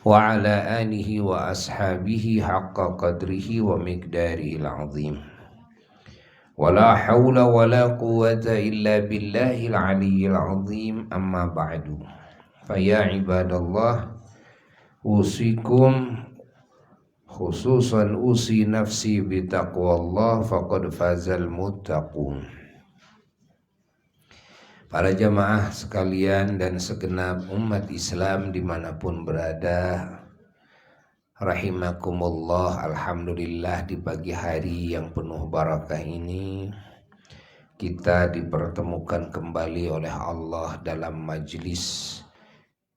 wa ala alihi wa ashabihi haqqa qadrihi wa miqdarihil azim. Wala hawla wala quwwata illa billahil aliyyil azim. Amma ba'du. Faya ibadallah, usikum khususan usi nafsi bitaqwallah faqad fazal muttaqun. Para jamaah sekalian dan segenap umat Islam dimanapun berada, rahimakumullah. Alhamdulillah, di pagi hari yang penuh barakah ini kita dipertemukan kembali oleh Allah dalam majlis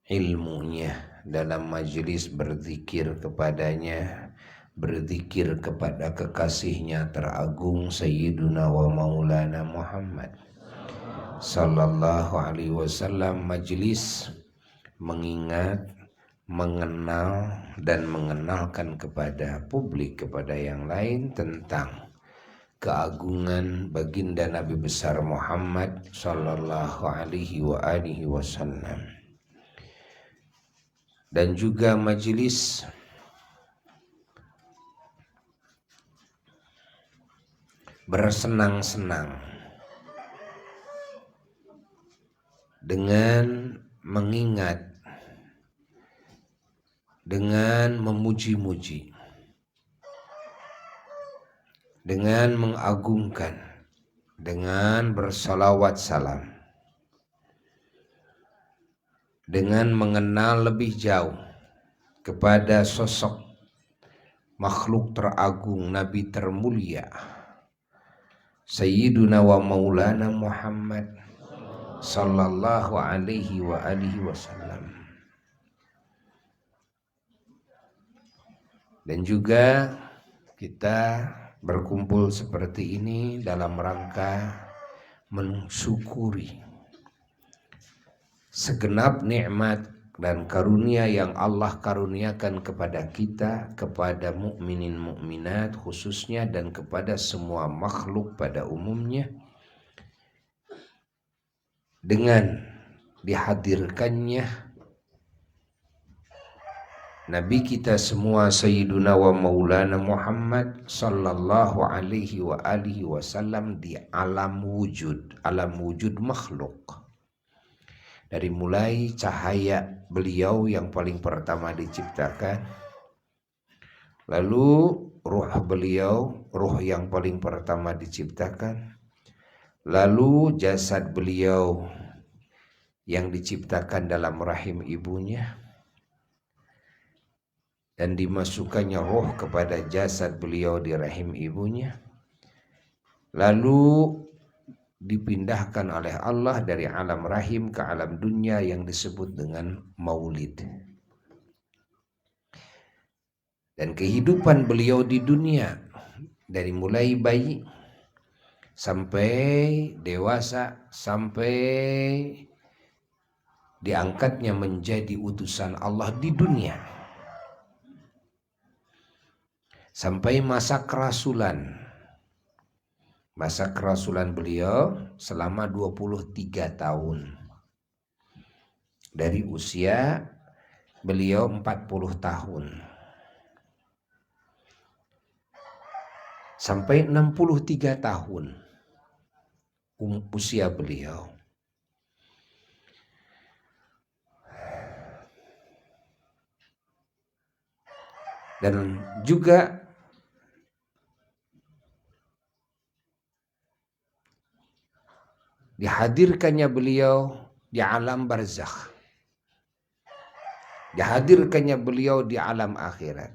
ilmunya, dalam majlis berzikir kepadanya, berzikir kepada kekasihnya teragung Sayyiduna wa Maulana Muhammad sallallahu alaihi wasallam. Majlis mengingat, mengenal dan mengenalkan kepada publik, kepada yang lain tentang keagungan baginda Nabi besar Muhammad sallallahu alaihi wasallam. Dan juga majlis bersenang-senang dengan mengingat, dengan memuji-muji, dengan mengagungkan, dengan bersalawat salam, dengan mengenal lebih jauh kepada sosok makhluk teragung, Nabi termulia Sayyiduna wa Maulana Muhammad sallallahu alaihi wasallam. Dan juga kita berkumpul seperti ini dalam rangka mensyukuri segenap nikmat dan karunia yang Allah karuniakan kepada kita, kepada mukminin mukminat khususnya, dan kepada semua makhluk pada umumnya, dengan dihadirkannya Nabi kita semua Sayyiduna wa Maulana Muhammad sallallahu alaihi wasallam di alam wujud makhluk. Dari mulai cahaya beliau yang paling pertama diciptakan, lalu ruh beliau, ruh yang paling pertama diciptakan, lalu jasad beliau yang diciptakan dalam rahim ibunya, dan dimasukkannya roh kepada jasad beliau di rahim ibunya, lalu dipindahkan oleh Allah dari alam rahim ke alam dunia yang disebut dengan maulid. Dan kehidupan beliau di dunia dari mulai bayi sampai dewasa, sampai diangkatnya menjadi utusan Allah di dunia, sampai masa kerasulan. Masa kerasulan beliau selama 23 tahun. Dari usia beliau 40 tahun sampai 63 tahun usia beliau. Dan juga dihadirkannya beliau di alam barzakh, dihadirkannya beliau di alam akhirat,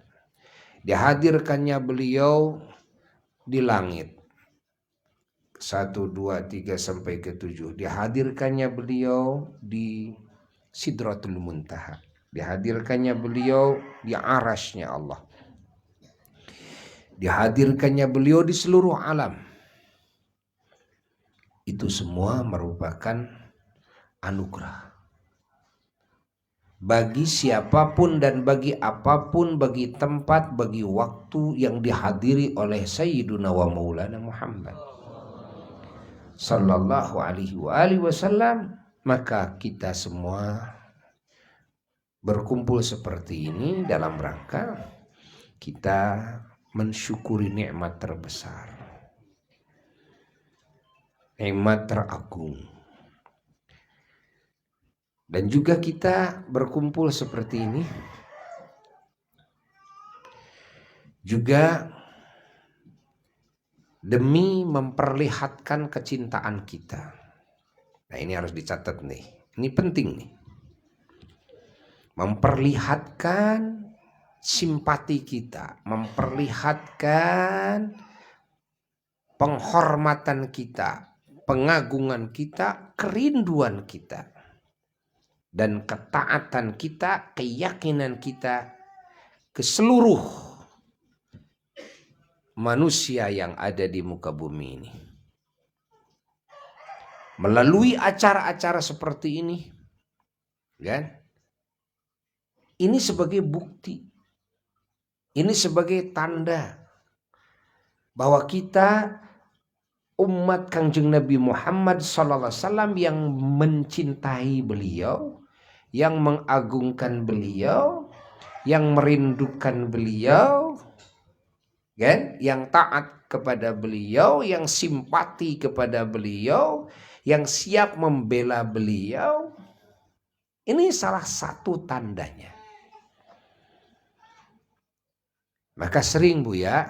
dihadirkannya beliau di langit 1, 2, 3 sampai ke 7, dihadirkannya beliau di Sidratul Muntaha, dihadirkannya beliau di arasy-Nya Allah, dihadirkannya beliau di seluruh alam. Itu semua merupakan anugerah bagi siapapun dan bagi apapun, bagi tempat, bagi waktu yang dihadiri oleh Sayyiduna wa Maulana Muhammad sallallahu alaihi wasallam. Maka kita semua berkumpul seperti ini dalam rangka kita mensyukuri nikmat terbesar, nikmat teragung. Dan juga kita berkumpul seperti ini juga demi memperlihatkan kecintaan kita. Nah, ini harus dicatat nih. Ini penting nih. Memperlihatkan simpati kita, memperlihatkan penghormatan kita, pengagungan kita, kerinduan kita, dan ketaatan kita, keyakinan kita ke seluruh manusia yang ada di muka bumi ini. Melalui acara-acara seperti ini, kan? Ini sebagai bukti, ini sebagai tanda bahwa kita umat Kangjeng Nabi Muhammad SAW yang mencintai beliau, yang mengagungkan beliau, yang merindukan beliau, kan? Yang taat kepada beliau, yang simpati kepada beliau, yang siap membela beliau. Ini salah satu tandanya. Maka sering Buya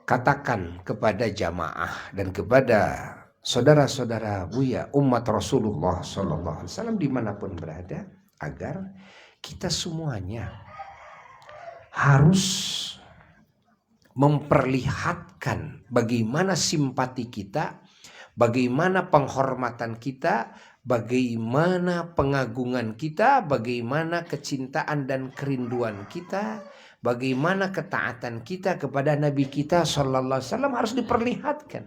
katakan kepada jamaah dan kepada saudara-saudara Buya umat Rasulullah SAW dimanapun berada, agar kita semuanya harus memperlihatkan bagaimana simpati kita, bagaimana penghormatan kita, bagaimana pengagungan kita, bagaimana kecintaan dan kerinduan kita, bagaimana ketaatan kita kepada Nabi kita Sallallahu Alaihi Wasallam harus diperlihatkan.